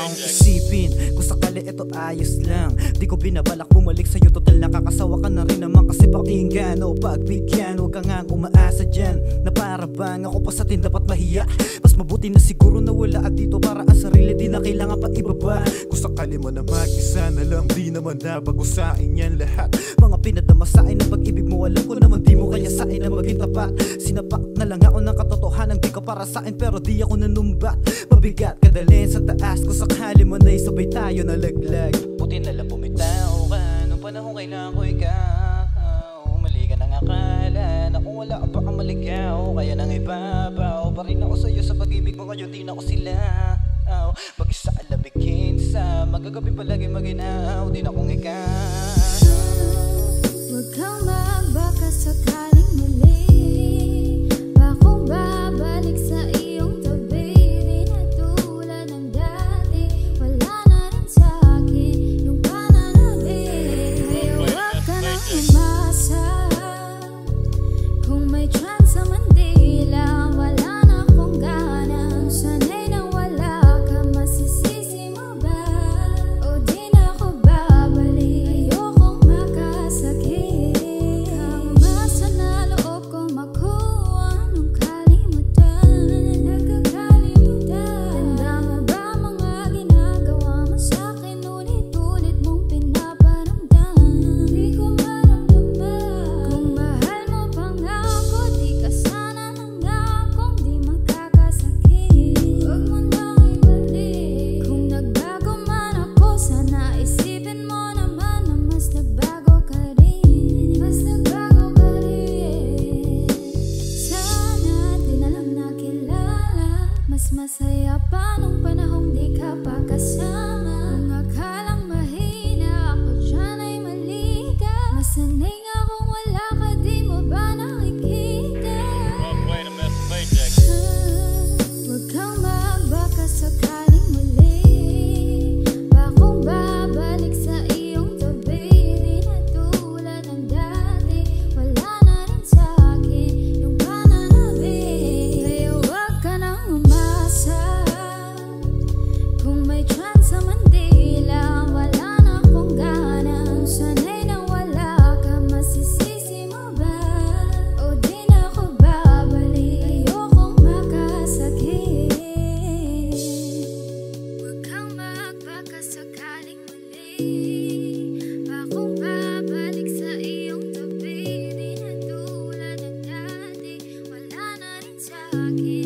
akong isipin kung sakali ito ayos lang. Di ko binabalak bumalik sa'yo, total nakakasawa ka na rin naman. Kasi pakinggan o pagbigyan, huwag ka nga umaasa dyan na para bang ako pa sa atin dapat mahiya. Mas mabuti na siguro na wala at dito para ang sarili, di na kailangan pa ibaba. Kung sakali mo na mag-isa na lang, di naman nabago sa'kin yan lahat. Mga pinadama sa'kin na pag-ibig mo, alam ko naman di mo kaya sa'kin na maging tapat. Sinapak na lang ako ng katotohanan, di ka para sa'kin pero di ako nanumbat. Mabigat kadalhin sa taas, kung sakali mo na isabay tayo na laglag. Buti na lang bumitaw ka nung panahon kailangan ko ikaw. Mali ka nang akala na kung wala ka baka maligaw. Kaya nang ibabaw pa rin ako sa'yo sa pag-ibig mo, ngayon di na ako sila. Mag-isa alabigin sa magagabi palagi maginaw, di na kong ikaw. Huwag kang magbaka sakaling muli, bakong babalik sa iyong tabi. Di na tulad ng dati, wala na rin sa'kin yung pananabik. Huwag ka nang umasa, kung may chance sa Mandila, wala na akong gana. Sanay na wala ka, masisisi mo ba? O di na ako babalik, ayokong makasakit. Ang umasa na loob kong makuha nung kalimutan, nagkakalimutan. Tanda mo ba mga ginagawa mo sa'kin, ulit-ulit mong pinaparamdam. Di ko maramdaman kung mahal mo pa nga ako, di ka sana nangakong di magkakasakit. Huwag mo nang ibalik, kung nagbago man ako, sana isipin mo naman na mas nagbago ka rin. Mas nagbago ka rin. Sana di na lang nakilala, mas masaya pa nung panahong di ka pa kasama. Kung akalang mahina ako dyan ay mali ka, masanay nga kung wala ka, di mo ba nakikita? Huwag kang magbaka sakaling muli, bakong babalik sa iyong tabi. Di na tulad ng dati, wala na rin sa'kin yung pananabik. Kaya huwag ka nang umasa, kung may chance sa Mandila, wala na akong gana. Sanay na wala ka, masisisi mo ba? O di na ako babalik, ayokong makasakit. Huwag kang magbaka sakaling muli, bakong babalik sa iyong tabi. Di na tulad ng dati, wala na rin sa'kin